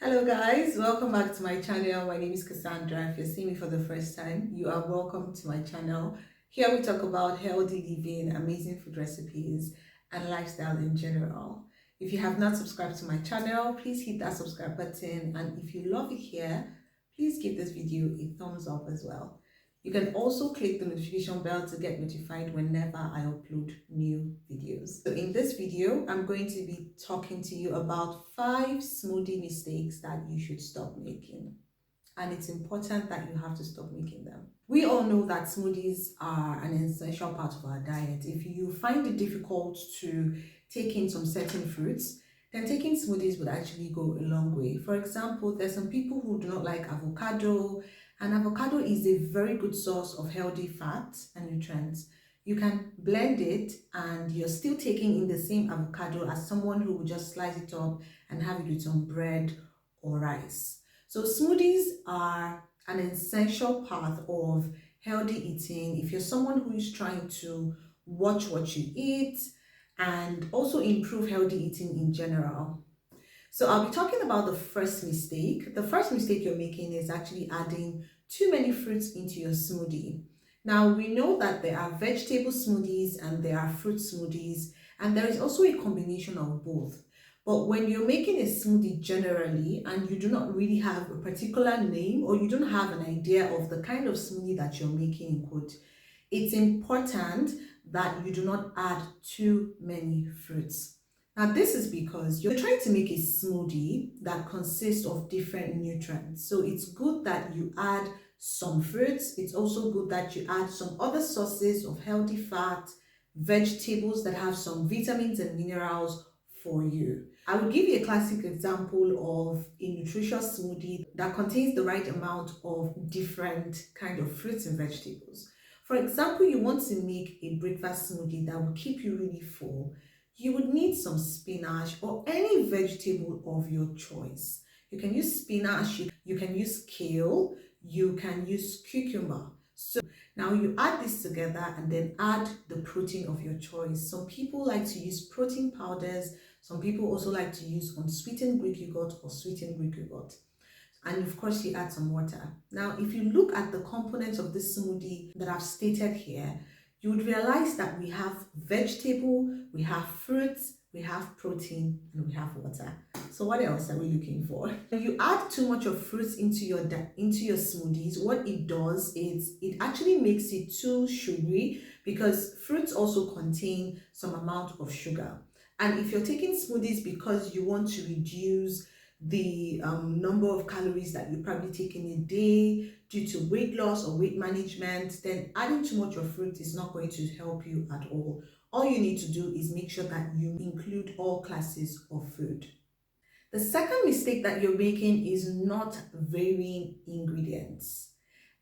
Hello guys, welcome back to my channel. My name is Cassandra. If you're seeing me for the first time, you are welcome to my channel. Here we talk about healthy living, amazing food recipes, and lifestyle in general. If you have not subscribed to my channel, please hit that subscribe button, and if you love it here, please give this video a thumbs up as well. You can also click the notification bell to get notified whenever I upload new videos. So in this video, I'm going to be talking to you about 5 smoothie mistakes that you should stop making. And it's important that you have to stop making them. We all know that smoothies are an essential part of our diet. If you find it difficult to take in some certain fruits, then taking smoothies would actually go a long way. For example, there's some people who do not like avocado, and avocado is a very good source of healthy fats and nutrients. You can blend it and you're still taking in the same avocado as someone who would just slice it up and have it with some bread or rice. So smoothies are an essential part of healthy eating. If you're someone who is trying to watch what you eat and also improve healthy eating in general. So I'll be talking about the first mistake. The first mistake you're making is actually adding too many fruits into your smoothie. Now we know that there are vegetable smoothies and there are fruit smoothies, and there is also a combination of both. But when you're making a smoothie generally and you do not really have a particular name, or you don't have an idea of the kind of smoothie that you're making in quote, it's important that you do not add too many fruits. Now this is because you're trying to make a smoothie that consists of different nutrients. So it's good that you add some fruits. It's also good that you add some other sources of healthy fat, vegetables that have some vitamins and minerals for you. I will give you a classic example of a nutritious smoothie that contains the right amount of different kind of fruits and vegetables. For example, you want to make a breakfast smoothie that will keep you really full. You would need some spinach or any vegetable of your choice. You can use spinach, you can use kale, you can use cucumber. So now you add this together and then add the protein of your choice. Some people like to use protein powders. Some people also like to use unsweetened Greek yogurt or sweetened Greek yogurt. And of course you add some water. Now if you look at the components of this smoothie that I've stated here, you would realize that we have vegetable, we have fruits, we have protein, and we have water. So what else are we looking for? When you add too much of fruits into your smoothies, what it does is it actually makes it too sugary, because fruits also contain some amount of sugar. And if you're taking smoothies because you want to reduce the number of calories that you probably take in a day due to weight loss or weight management, then adding too much of fruit is not going to help you at all. All you need to do is make sure that you include all classes of food. The second mistake that you're making is not varying ingredients.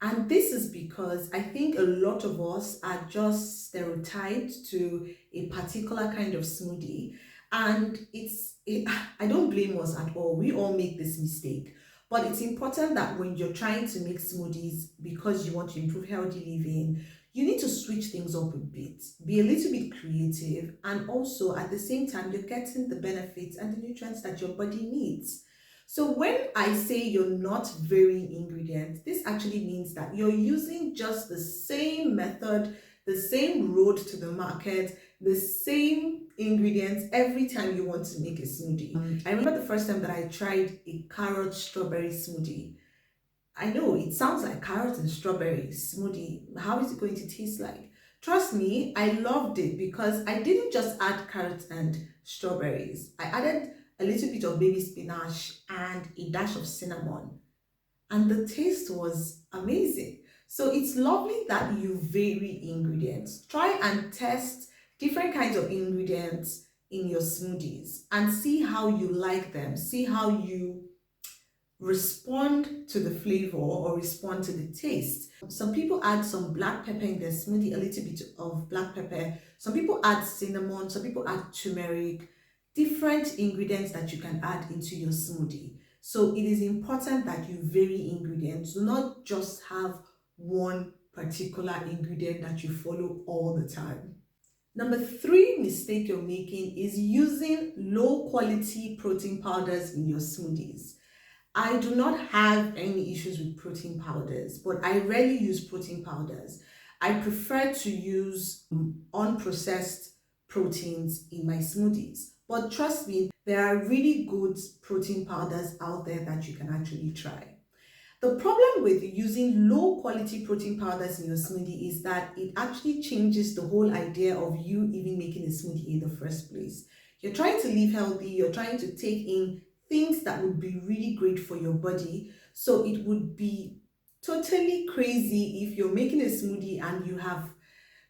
And this is because I think a lot of us are just stereotyped to a particular kind of smoothie. And I don't blame us at all. We all make this mistake. But it's important that when you're trying to make smoothies because you want to improve healthy living, you need to switch things up a bit, be a little bit creative, and also at the same time, you're getting the benefits and the nutrients that your body needs. So when I say you're not varying ingredients, this actually means that you're using just the same method, the same road to the market, the same ingredients every time you want to make a smoothie. I remember the first time that I tried a carrot strawberry smoothie. I know it sounds like carrot and strawberry smoothie. How is it going to taste like? Trust me, I loved it because I didn't just add carrots and strawberries. I added a little bit of baby spinach and a dash of cinnamon. And the taste was amazing. So it's lovely that you vary ingredients. Try and test different kinds of ingredients in your smoothies and see how you like them. See how you respond to the flavor or respond to the taste. Some people add some black pepper in their smoothie, a little bit of black pepper. Some people add cinnamon, some people add turmeric, different ingredients that you can add into your smoothie. So it is important that you vary ingredients. Do not just have one particular ingredient that you follow all the time. Number 3 mistake you're making is using low quality protein powders in your smoothies. I do not have any issues with protein powders, but I rarely use protein powders. I prefer to use unprocessed proteins in my smoothies. But trust me, there are really good protein powders out there that you can actually try. The problem with using low quality protein powders in your smoothie is that it actually changes the whole idea of you even making a smoothie in the first place. You're trying to live healthy, you're trying to take in things that would be really great for your body. So it would be totally crazy if you're making a smoothie and you have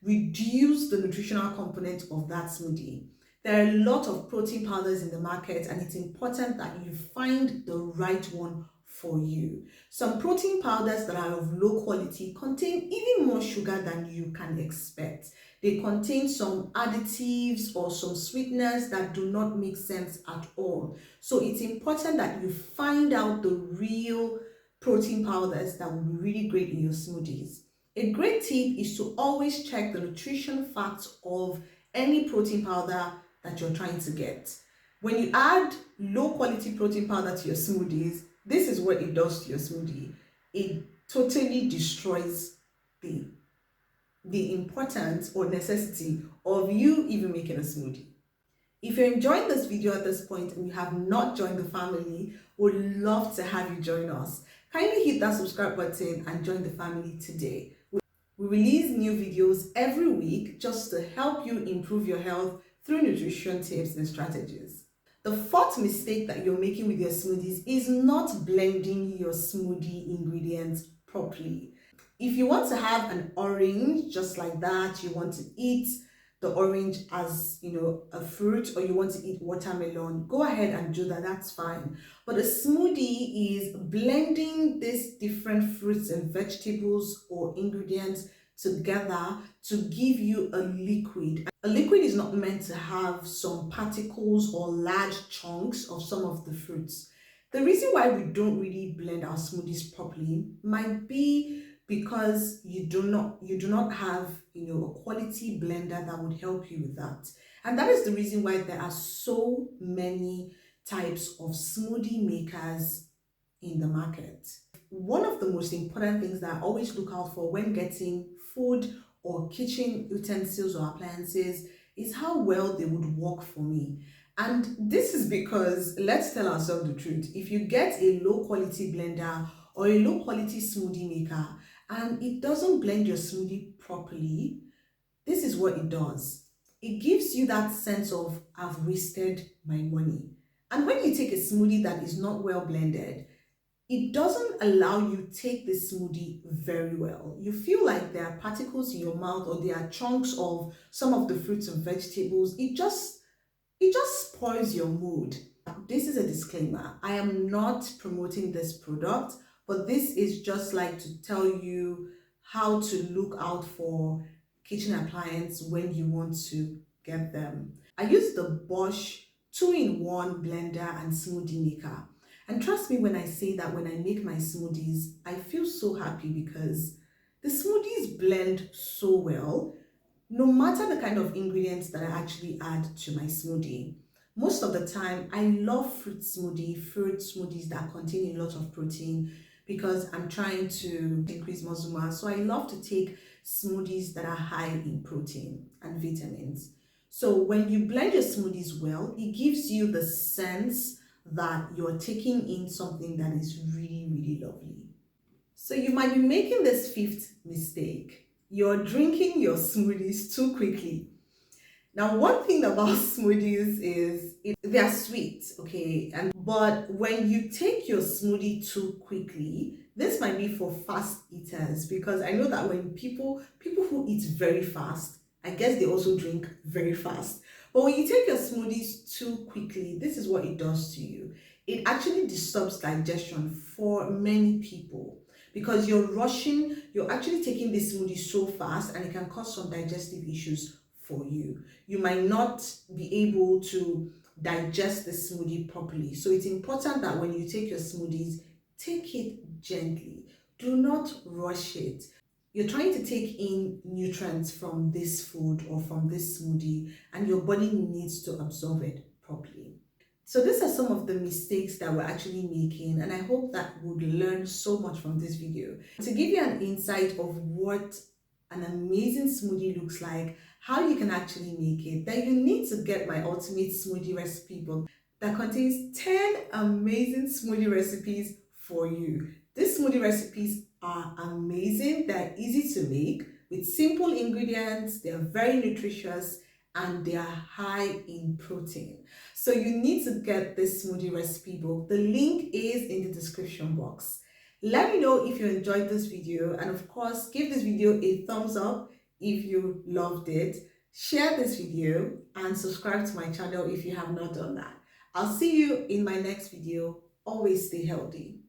reduced the nutritional component of that smoothie. There are a lot of protein powders in the market, and it's important that you find the right one for you. Some protein powders that are of low quality contain even more sugar than you can expect. They contain some additives or some sweeteners that do not make sense at all. So it's important that you find out the real protein powders that will be really great in your smoothies. A great tip is to always check the nutrition facts of any protein powder that you're trying to get. When you add low quality protein powder to your smoothies, this is what it does to your smoothie. It totally destroys the importance or necessity of you even making a smoothie. If you're enjoying this video at this point and you have not joined the family, would love to have you join us. Kindly hit that subscribe button and join the family today. We release new videos every week just to help you improve your health through nutrition tips and strategies. The fourth mistake that you're making with your smoothies is not blending your smoothie ingredients properly. If you want to have an orange just like that, you want to eat the orange as a fruit, or you want to eat watermelon, go ahead and do that, that's fine. But a smoothie is blending these different fruits and vegetables or ingredients together to give you a liquid. A liquid is not meant to have some particles or large chunks of some of the fruits. The reason why we don't really blend our smoothies properly might be because you do not have a quality blender that would help you with that. And that is the reason why there are so many types of smoothie makers in the market. One of the most important things that I always look out for when getting food or kitchen utensils or appliances is how well they would work for me. And this is because, let's tell ourselves the truth, if you get a low quality blender or a low quality smoothie maker and it doesn't blend your smoothie properly, this is what it does. It gives you that sense of, I've wasted my money. And when you take a smoothie that is not well blended, it doesn't allow you take the smoothie very well. You feel like there are particles in your mouth, or there are chunks of some of the fruits and vegetables. It just spoils your mood. This is a disclaimer. I am not promoting this product, but this is just like to tell you how to look out for kitchen appliance when you want to get them. I use the Bosch 2-in-1 blender and smoothie maker. And trust me when I say that when I make my smoothies, I feel so happy because the smoothies blend so well, no matter the kind of ingredients that I actually add to my smoothie. Most of the time, I love fruit smoothies that contain a lot of protein because I'm trying to increase muscle mass. So I love to take smoothies that are high in protein and vitamins. So when you blend your smoothies well, it gives you the sense that you're taking in something that is really, really lovely. So you might be making this fifth mistake. You're drinking your smoothies too quickly. Now, one thing about smoothies is they're sweet, okay? But when you take your smoothie too quickly, this might be for fast eaters, because I know that when people who eat very fast, I guess they also drink very fast. But when you take your smoothies too quickly, this is what it does to you. It actually disturbs digestion for many people because you're actually taking this smoothie so fast, and it can cause some digestive issues for you. You might not be able to digest the smoothie properly. So it's important that when you take your smoothies, take it gently. Do not rush it. You're trying to take in nutrients from this food or from this smoothie, and your body needs to absorb it properly. So these are some of the mistakes that we're actually making, and I hope that we'll learn so much from this video. To give you an insight of what an amazing smoothie looks like, how you can actually make it, then you need to get my ultimate smoothie recipe book that contains 10 amazing smoothie recipes for you. These smoothie recipes are amazing, they're easy to make with simple ingredients, they're very nutritious, and they are high in protein. So you need to get this smoothie recipe book. The link is in the description box. Let me know if you enjoyed this video, and of course give this video a thumbs up if you loved it. Share this video and subscribe to my channel if you have not done that. I'll see you in my next video. Always stay healthy.